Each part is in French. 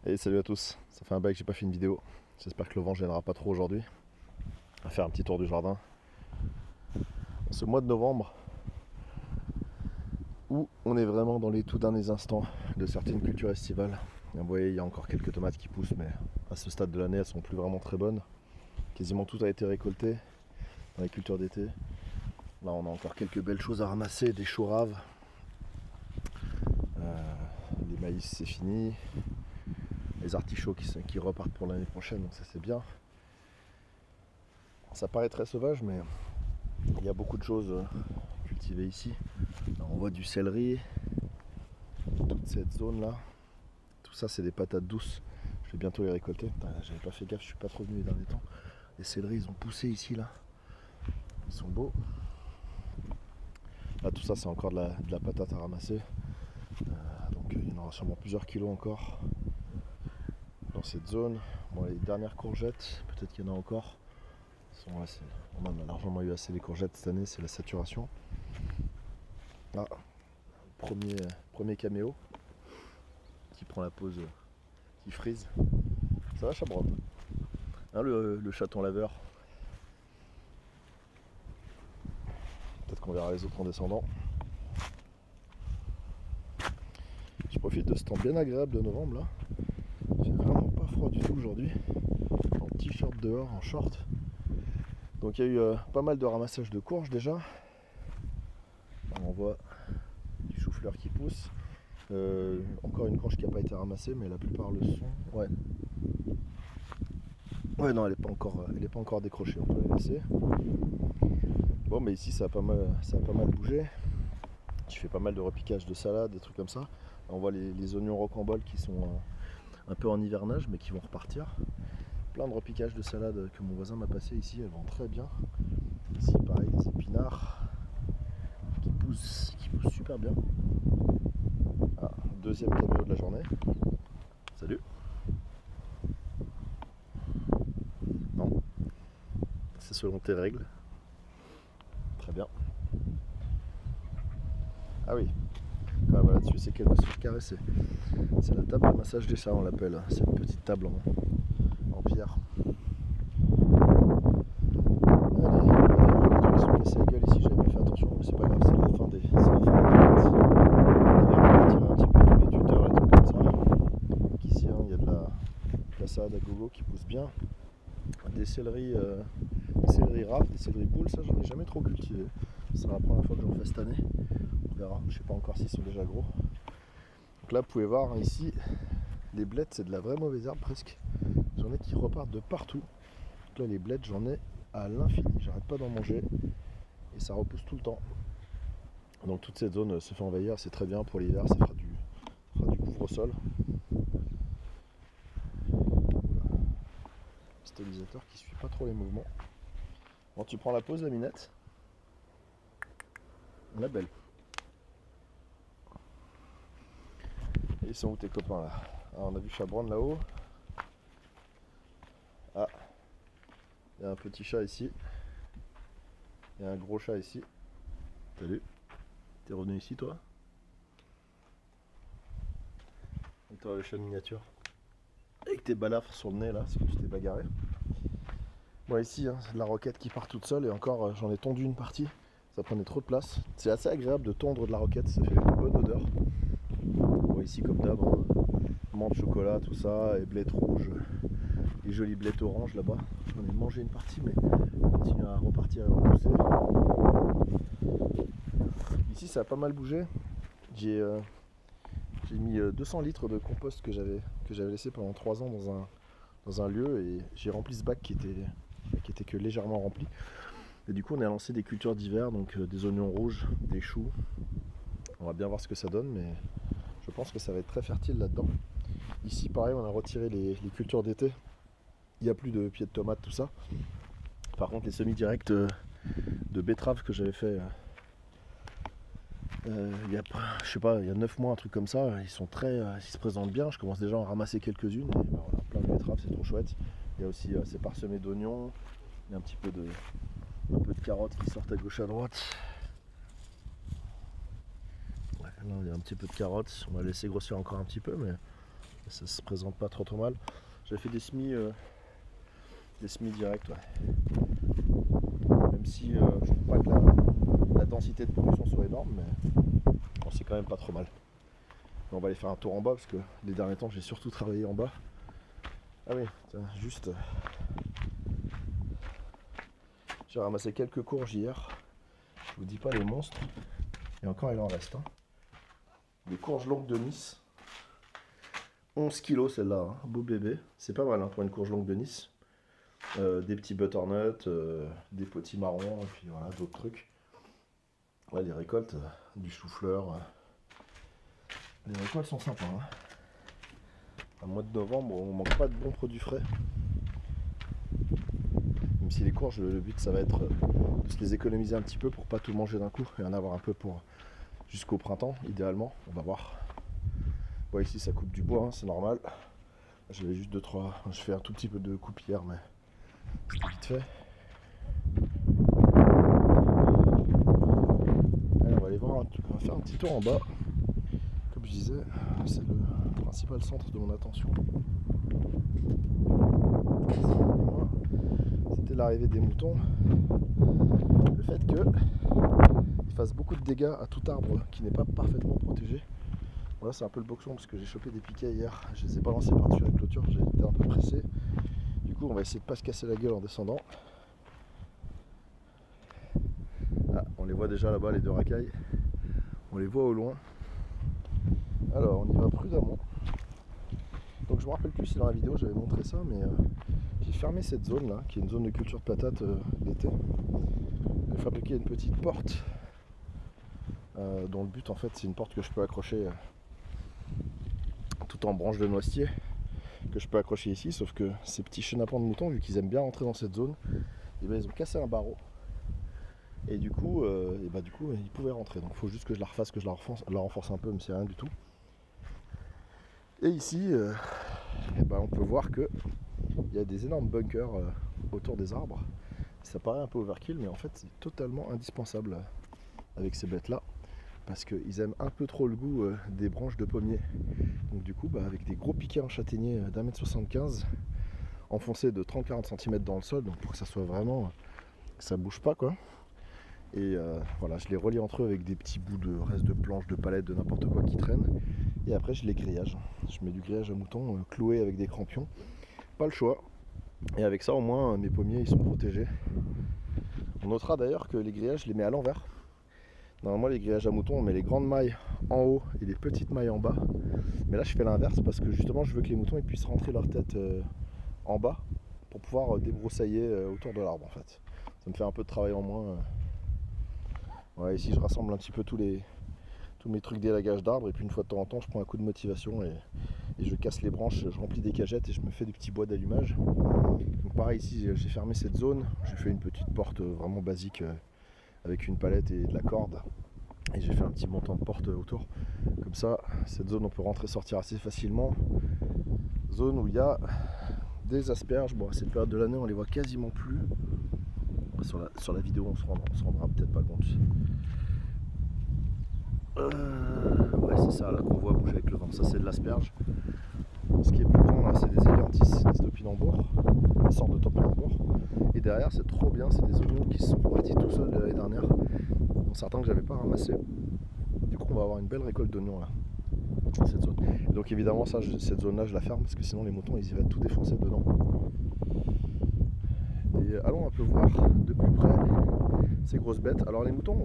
Et salut à tous, ça fait un bail que j'ai pas fait une vidéo. J'espère que le vent gênera pas trop aujourd'hui. On va faire un petit tour du jardin. En ce mois de novembre, où on est vraiment dans les tout derniers instants de certaines cultures estivales. Et vous voyez, il y a encore quelques tomates qui poussent, mais à ce stade de l'année, elles sont plus vraiment très bonnes. Quasiment tout a été récolté dans les cultures d'été. Là, on a encore quelques belles choses à ramasser, des choux raves. Les maïs, c'est fini. Les artichauts qui repartent pour l'année prochaine, donc ça c'est bien. Ça paraît très sauvage, mais il y a beaucoup de choses cultivées ici. Alors, on voit du céleri, toute cette zone là. Tout ça c'est des patates douces. Je vais bientôt les récolter. J'avais pas fait gaffe, je suis pas trop venu les derniers temps. Les céleris ils ont poussé ici là. Ils sont beaux. Là tout ça c'est encore de la patate à ramasser. Donc il y en aura sûrement plusieurs kilos encore dans cette zone. Bon, les dernières courgettes, peut-être qu'il y en a encore. On en a largement eu assez des courgettes cette année, c'est la saturation. Ah, premier caméo qui prend la pause, qui frise. Ça va Chabron, hein, le chaton laveur. Peut-être qu'on verra les autres en descendant. Je profite de ce temps bien agréable de novembre là. Il fait vraiment pas froid du tout aujourd'hui. En t-shirt dehors, en short. Donc il y a eu pas mal de ramassage de courges déjà. On voit du chou-fleur qui pousse. Encore une courge qui n'a pas été ramassée, mais la plupart le sont. Ouais. Ouais, non, elle n'est pas encore décrochée, on peut la laisser. Bon, mais ici ça a pas mal bougé. Je fais pas mal de repiquage de salade, des trucs comme ça. Là, on voit les oignons rocambole qui sont un peu en hivernage, mais qui vont repartir. Plein de repiquages de salade que mon voisin m'a passé ici, elles vont très bien. Ici, pareil, des épinards qui poussent super bien. Ah, deuxième caméo de la journée. Salut. Non, c'est selon tes règles. Très bien. Ah oui, quand même là-dessus, c'est qu'elle doit se faire caresser. C'est la table de massage des chats, on l'appelle. C'est une petite table en pierre. Allez, les trucs qui sont cassés la gueule ici, j'avais pas fait attention, mais c'est pas grave, c'est la fin des tomates. On va retirer un petit peu tous les tuteurs et trucs comme ça. Donc ici, hein, il y a de la salade à gogo qui pousse bien. Des céleris raves, des céleris boules, ça j'en ai jamais trop cultivé. C'est la première fois que j'en fais cette année. On verra, je sais pas encore s'ils sont déjà gros. Donc là vous pouvez voir hein, ici, les blettes c'est de la vraie mauvaise herbe presque. J'en ai qui repartent de partout. Donc là les blettes j'en ai à l'infini, j'arrête pas d'en manger et ça repousse tout le temps. Donc toute cette zone se fait envahir, c'est très bien pour l'hiver, ça fera du couvre-sol. Stabilisateur qui suit pas trop les mouvements. Bon, tu prends la pause la minette. La belle. Et ils sont où tes copains là? Ah, on a vu Chabron là-haut. Ah, il y a un petit chat ici. Il y a un gros chat ici. Salut. T'es revenu ici toi? Et toi le chat miniature. Avec tes balafres sur le nez là, parce que tu t'es bagarré. Bon ici, hein, c'est de la roquette qui part toute seule et encore j'en ai tondu une partie. Ça prenait trop de place. C'est assez agréable de tondre de la roquette, ça fait une bonne odeur. Bon ici comme d'hab, hein, menthe, chocolat, tout ça, et blettes rouges, les jolies blettes oranges là-bas. J'en ai mangé une partie mais on continue à repartir et à repousser. Ici ça a pas mal bougé. J'ai mis 200 litres de compost que j'avais laissé pendant 3 ans dans un lieu et j'ai rempli ce bac qui était que légèrement rempli. Et du coup on a lancé des cultures d'hiver, donc des oignons rouges, des choux. On va bien voir ce que ça donne, mais je pense que ça va être très fertile là-dedans. Ici pareil on a retiré les cultures d'été. Il n'y a plus de pieds de tomates, tout ça. Par contre les semis directs de betteraves que j'avais fait il y a 9 mois, un truc comme ça, ils se présentent bien. Je commence déjà à en ramasser quelques-unes. Et ben voilà, plein de betteraves, c'est trop chouette. Il y a aussi c'est parsemé d'oignons. Il y a un peu de carottes qui sortent à gauche à droite. Ouais, là il y a un petit peu de carottes. On va laisser grossir encore un petit peu, mais Ça se présente pas trop mal. J'avais fait des semis directs, ouais. Même si je trouve pas que la densité de production soit énorme, mais bon, c'est quand même pas trop mal. On va aller faire un tour en bas parce que les derniers temps j'ai surtout travaillé en bas. Ah oui, tiens, juste. J'ai ramassé quelques courges hier. Je vous dis pas les monstres. Et encore il en reste. Hein. Des courges longues de Nice. 11 kilos celle-là, hein. Beau bébé. C'est pas mal hein, pour une courge longue de Nice. Des petits butternuts, des potimarrons, et puis voilà, d'autres trucs. Ouais, les récoltes, du chou-fleur. Les récoltes sont sympas. Hein. Un mois de novembre, on manque pas de bons produits frais. Même si les courges, le but ça va être de se les économiser un petit peu pour pas tout manger d'un coup et en avoir un peu pour jusqu'au printemps, idéalement. On va voir. Bon, ici ça coupe du bois, hein, c'est normal. J'avais juste 2-3. Je fais un tout petit peu de coupe hier, mais c'était vite fait. Allez, on va aller voir, on va faire un petit tour en bas. Comme je disais, c'est le principal centre de mon attention. C'était l'arrivée des moutons. Le fait qu'ils fassent beaucoup de dégâts à tout arbre qui n'est pas parfaitement protégé. Voilà, c'est un peu le boxon parce que j'ai chopé des piquets hier. Je les ai balancés par-dessus la clôture, j'ai été un peu pressé. Du coup, on va essayer de pas se casser la gueule en descendant. Ah, on les voit déjà là-bas, les deux racailles. On les voit au loin. Alors, on y va prudemment. Donc, je me rappelle plus si dans la vidéo j'avais montré ça, mais j'ai fermé cette zone là, qui est une zone de culture de patates l'été. J'ai fabriqué une petite porte, dont le but en fait c'est une porte que je peux accrocher tout en branche de noisetier, que je peux accrocher ici, sauf que ces petits chenapans de moutons, vu qu'ils aiment bien rentrer dans cette zone, et ben, ils ont cassé un barreau. Et du coup, ils pouvaient rentrer. Donc il faut juste que je la refasse, que je la renforce un peu, mais c'est rien du tout. Et ici, on peut voir qu'il y a des énormes bunkers autour des arbres. Ça paraît un peu overkill, mais en fait c'est totalement indispensable avec ces bêtes-là. Parce qu'ils aiment un peu trop le goût des branches de pommier. Donc du coup, avec des gros piquets en châtaignier d'1,75 m, enfoncés de 30-40 cm dans le sol, donc pour que ça soit vraiment, que ça bouge pas quoi. Et voilà, je les relie entre eux avec des petits bouts de restes de planches, de palettes, de n'importe quoi qui traînent. Et après je les grillage. Je mets du grillage à mouton cloué avec des crampions. Pas le choix. Et avec ça au moins mes pommiers ils sont protégés. On notera d'ailleurs que les grillages je les mets à l'envers. Normalement les grillages à moutons on met les grandes mailles en haut et les petites mailles en bas. Mais là je fais l'inverse parce que justement je veux que les moutons ils puissent rentrer leur tête en bas pour pouvoir débroussailler autour de l'arbre en fait. Ça me fait un peu de travail en moins. Ouais, ici je rassemble un petit peu tous mes trucs d'élagage d'arbres et puis une fois de temps en temps je prends un coup de motivation et je casse les branches, je remplis des cagettes et je me fais des petits bois d'allumage. Donc pareil ici j'ai fermé cette zone, j'ai fait une petite porte vraiment basique avec une palette et de la corde et j'ai fait un petit montant de porte autour. Comme ça cette zone on peut rentrer sortir assez facilement. Zone où il y a des asperges, bon à cette période de l'année on les voit quasiment plus. Sur la vidéo on se rendra peut-être pas compte. Ouais c'est ça là qu'on voit bouger avec le vent, ça c'est de l'asperge. Ce qui est plus grand là c'est des hélianthis, des topinambours, des sortes de topinambours. Et derrière c'est trop bien, c'est des oignons qui sont partis tout seuls de l'année dernière, dont certains que j'avais pas ramassés. Du coup on va avoir une belle récolte d'oignons là, cette zone. Et donc évidemment cette zone là je la ferme parce que sinon les moutons ils iraient tout défoncer dedans. Et allons un peu voir de plus près ces grosses bêtes. Alors les moutons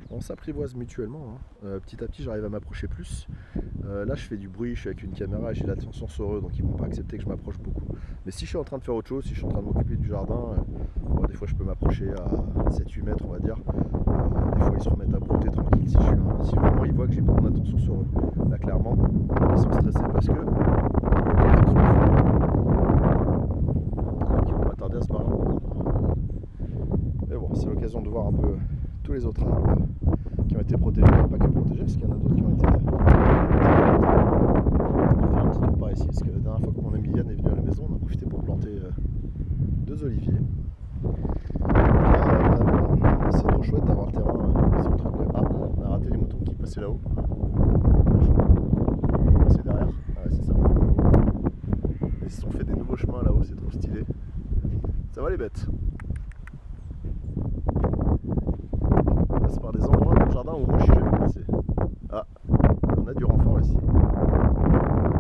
on s'apprivoise mutuellement, hein. Petit à petit j'arrive à m'approcher plus. Là je fais du bruit, je suis avec une caméra et j'ai l'attention sur eux donc ils vont pas accepter que je m'approche beaucoup. Mais si je suis en train de faire autre chose, si je suis en train de m'occuper du jardin, des fois je peux m'approcher à 7-8 mètres on va dire. Des fois ils se remettent à brouter tranquille si vraiment ils voient que j'ai pas mon attention sur eux. Là clairement ils sont stressés parce que ils vont pas tarder à se barrer. Mais bon c'est l'occasion de voir un peu tous les autres arbres qui ont été protégés, pas que protégés, parce qu'il y en a d'autres qui ont été. On va faire un petit tour par ici, parce que la dernière fois que mon ami Yann est venu à la maison, on a profité pour planter 2 oliviers. C'est trop chouette d'avoir le terrain sur le truc là. Ah, on a raté les moutons qui passaient là-haut. C'est derrière, ouais, c'est ça. beau chemin là-haut, c'est trop stylé. Ça va les bêtes. On passe par des endroits dans le jardin où moi je suis jamais passé. Ah, on a du renfort ici.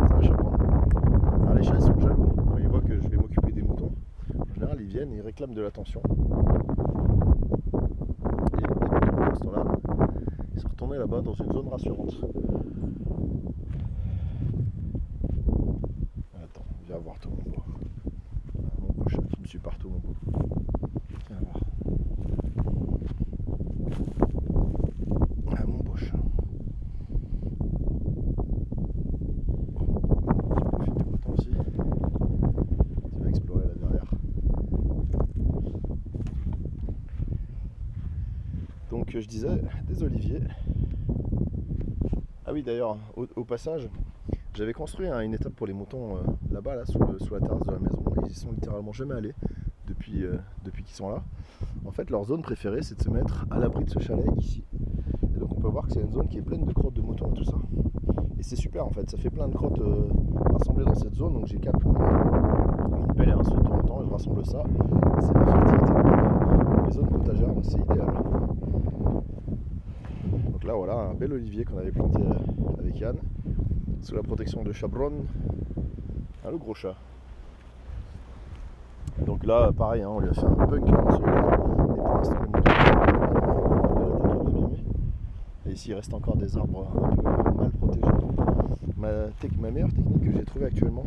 Ça va chaperon. Alors les chats ils sont jaloux. Quand ils voient que je vais m'occuper des moutons, en général ils viennent et ils réclament de l'attention. Et les moutons pour l'instant là, ils sont retournés là-bas dans une zone rassurante. Attends, viens voir tout mon beau. Mon beau chat qui me suit partout mon beau. Viens voir. Ah mon beau chat. Tu profites du beau temps aussi. Tu vas explorer là derrière. Donc je disais, des oliviers. Ah oui d'ailleurs, au passage, j'avais construit une étape pour les moutons là-bas, là, sous la terrasse de la maison. Ils y sont littéralement jamais allés depuis qu'ils sont là. En fait, leur zone préférée, c'est de se mettre à l'abri de ce chalet ici. Et donc on peut voir que c'est une zone qui est pleine de crottes de moutons et tout ça. Et c'est super en fait, ça fait plein de crottes rassemblées dans cette zone. Donc j'ai capté une pelle et un seau de temps en temps et je rassemble ça. C'est de la fertilité pour mes zones potagères, donc c'est idéal. Donc là voilà, un bel olivier qu'on avait planté avec Yann, sous la protection de Chabron, le gros chat. Donc là pareil, hein, on lui a fait un bunker celui-là. Et pour l'instant les moutons l'abîmer. Et ici il reste encore des arbres un peu mal protégés. Ma meilleure technique que j'ai trouvée actuellement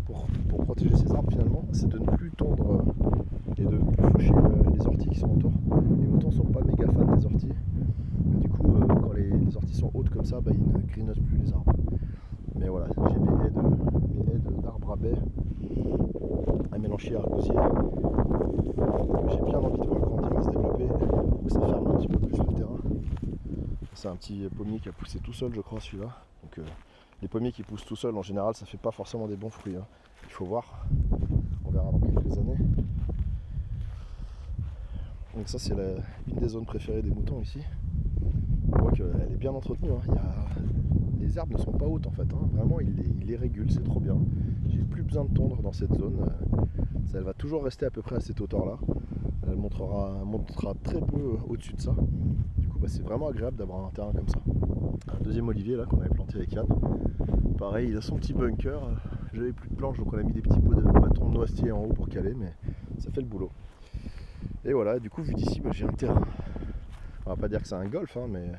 pour protéger ces arbres finalement, c'est de ne plus tondre et de ne plus faucher les orties qui sont autour. Les moutons sont pas méga fans des orties. Et du coup quand les orties sont hautes comme ça, ils ne grignotent plus les arbres. Mais voilà, j'ai mes haies d'arbres à baies, un mélanchier argosier que j'ai bien envie de voir grandir et se développer pour que ça ferme un petit peu plus le terrain. C'est un petit pommier qui a poussé tout seul je crois celui-là. Donc les pommiers qui poussent tout seuls en général ça fait pas forcément des bons fruits. Hein. Il faut voir, on verra dans quelques années. Donc ça c'est une des zones préférées des moutons ici. On voit qu'elle est bien entretenue. Hein. Les herbes ne sont pas hautes en fait. Hein. Vraiment il les régule, c'est trop bien. J'ai plus besoin de tondre dans cette zone. Elle va toujours rester à peu près à cette hauteur là. Elle montera très peu au-dessus de ça. Du coup c'est vraiment agréable d'avoir un terrain comme ça. Un deuxième olivier là qu'on avait planté avec Yann. Pareil, il a son petit bunker. J'avais plus de planches donc on a mis des petits pots de bâtons de noisetier en haut pour caler, mais ça fait le boulot. Et voilà, du coup vu d'ici j'ai un terrain. On va pas dire que c'est un golf, hein, mais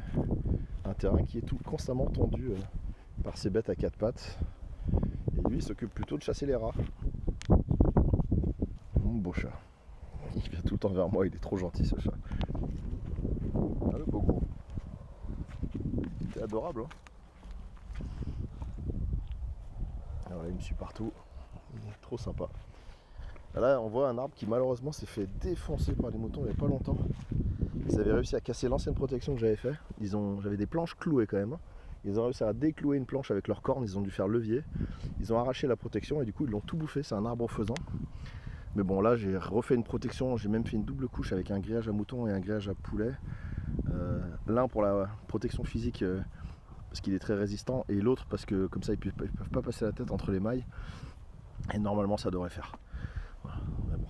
un terrain qui est constamment tendu par ces bêtes à quatre pattes. Et lui il s'occupe plutôt de chasser les rats. Mon beau chat. Il vient tout le temps vers moi, il est trop gentil ce chat. Ah, le beau gros. T'es adorable hein. Alors là il me suit partout. Il est trop sympa. Là on voit un arbre qui malheureusement s'est fait défoncer par les moutons il n'y a pas longtemps. Ils avaient réussi à casser l'ancienne protection que j'avais fait. J'avais des planches clouées quand même. Hein. Ils ont réussi à déclouer une planche avec leurs cornes, ils ont dû faire levier. Ils ont arraché la protection et du coup ils l'ont tout bouffé, c'est un arbre faisant. Mais bon là j'ai refait une protection, j'ai même fait une double couche avec un grillage à moutons et un grillage à poulet. L'un pour la protection physique parce qu'il est très résistant et l'autre parce que comme ça ils peuvent pas passer la tête entre les mailles. Et normalement ça devrait faire. Voilà. Mais bon,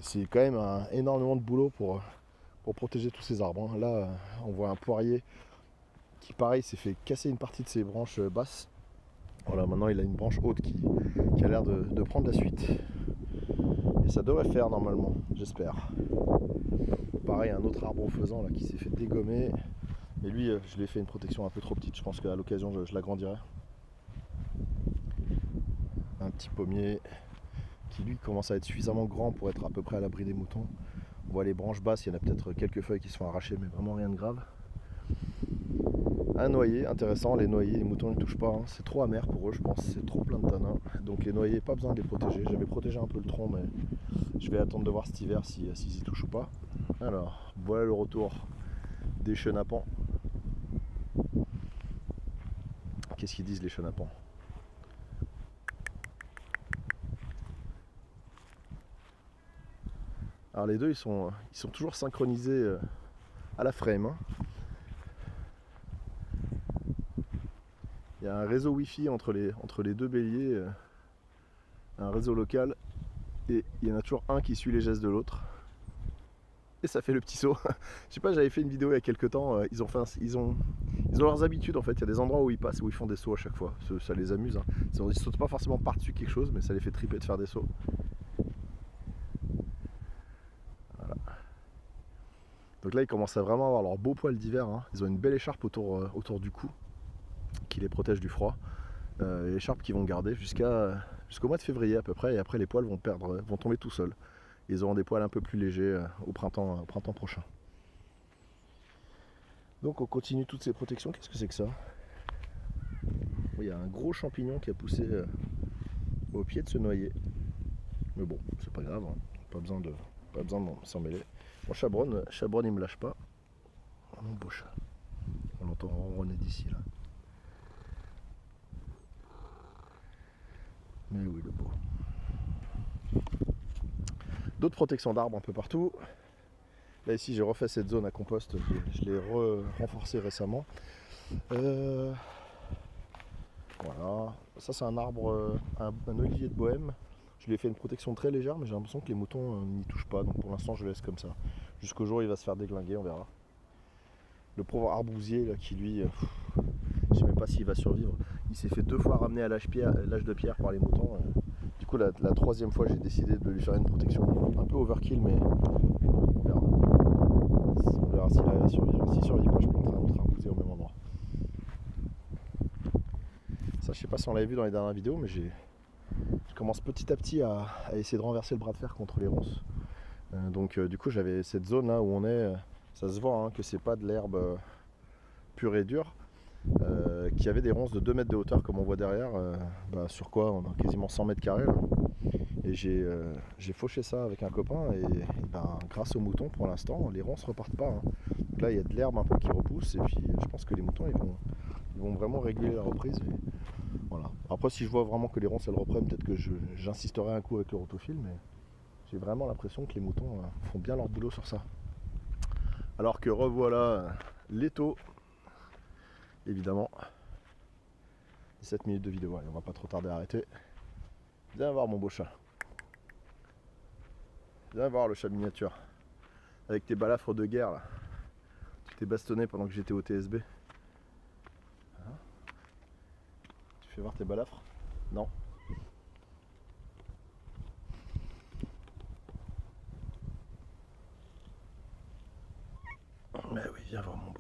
c'est quand même énormément de boulot pour protéger tous ces arbres. Hein. Là on voit un poirier qui pareil s'est fait casser une partie de ses branches basses. Voilà, maintenant il a une branche haute qui a l'air de prendre la suite. Et ça devrait faire normalement, j'espère. Pareil, un autre arbre faisant là qui s'est fait dégommer. Mais lui, je lui ai fait une protection un peu trop petite. Je pense qu'à l'occasion, je l'agrandirai. Un petit pommier qui lui commence à être suffisamment grand pour être à peu près à l'abri des moutons. On voit les branches basses, il y en a peut-être quelques feuilles qui se font arracher, mais vraiment rien de grave. Un noyer, intéressant, les noyers, les moutons ne touchent pas, hein. C'est trop amer pour eux je pense, c'est trop plein de tanins. Donc les noyers, pas besoin de les protéger, j'avais protégé un peu le tronc mais je vais attendre de voir cet hiver s'ils y touchent ou pas. Alors, voilà le retour des chenapans. Qu'est-ce qu'ils disent les chenapans? Alors les deux ils sont toujours synchronisés à la frame. Hein. Il y a un réseau wifi entre les deux béliers. un réseau local, et il y en a toujours un qui suit les gestes de l'autre. Et ça fait le petit saut. Je sais pas, j'avais fait une vidéo il y a quelques temps, ils ont leurs habitudes en fait, il y a des endroits où ils passent, où ils font des sauts à chaque fois, ça les amuse. Hein. Ils sautent pas forcément par-dessus quelque chose, mais ça les fait triper de faire des sauts. Voilà. Donc là ils commencent à vraiment avoir leur beau poil d'hiver, hein. Ils ont une belle écharpe autour du cou, qui les protège du froid. Écharpe qu'ils vont garder jusqu'au mois de février à peu près, et après les poils vont tomber tout seuls. Ils auront des poils un peu plus légers au printemps prochain. Donc on continue toutes ces protections. Qu'est-ce que c'est que ça? Il y a un gros champignon qui a poussé au pied de ce noyer. Mais bon, c'est pas grave, hein. Pas besoin de s'en mêler. Mon chabron il me lâche pas. Oh, mon beau chat. On l'entend ronronner d'ici là. Mais oui, le beau. D'autres protections d'arbres un peu partout. Là ici j'ai refait cette zone à compost, je l'ai renforcée récemment. Voilà, ça c'est un arbre, un olivier de Bohème. Je lui ai fait une protection très légère, mais j'ai l'impression que les moutons n'y touchent pas, donc pour l'instant je le laisse comme ça. Jusqu'au jour où il va se faire déglinguer, on verra. Le pauvre arbousier là, qui lui, je sais même pas s'il va survivre. Il s'est fait 2 fois ramener à l'âge de pierre par les moutons. Du coup la 3e fois j'ai décidé de lui faire une protection un peu overkill, mais on verra. On verra s'il arrive à survivre. S'il survit pas, je planterai un autre arbousier au même endroit. Ça, je sais pas si on l'avait vu dans les dernières vidéos, mais je commence petit à petit à essayer de renverser le bras de fer contre les ronces. Donc du coup j'avais cette zone là où on est, ça se voit hein, que c'est pas de l'herbe pure et dure, qui avait des ronces de 2 mètres de hauteur comme on voit derrière, sur quoi on a quasiment 100 mètres carrés là. Et j'ai fauché ça avec un copain et grâce aux moutons pour l'instant les ronces repartent pas. Hein. Donc là il y a de l'herbe un peu qui repousse et puis je pense que les moutons ils vont vraiment réguler la reprise. Et voilà. Après si je vois vraiment que les ronces elles reprennent, peut-être que j'insisterai un coup avec le rotofil, mais j'ai vraiment l'impression que les moutons font bien leur boulot sur ça. Alors que revoilà l'étau, évidemment. 17 minutes de vidéo, allez, on va pas trop tarder à arrêter. Viens voir mon beau chat. Viens voir le chat miniature. Avec tes balafres de guerre là. Tu t'es bastonné pendant que j'étais au TSB. Hein? Tu fais voir tes balafres? Non. Mais oui, viens voir mon beau.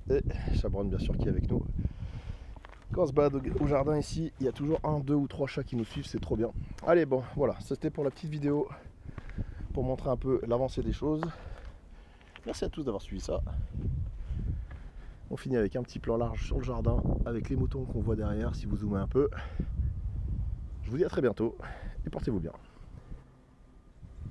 Et Chabron bien sûr qui est avec nous. Quand on se balade au jardin ici, il y a toujours 1, 2 ou 3 chats qui nous suivent, c'est trop bien. Allez bon, voilà, c'était pour la petite vidéo, pour montrer un peu l'avancée des choses. Merci à tous d'avoir suivi ça. On finit avec un petit plan large sur le jardin, avec les moutons qu'on voit derrière si vous zoomez un peu. Je vous dis à très bientôt et portez-vous bien.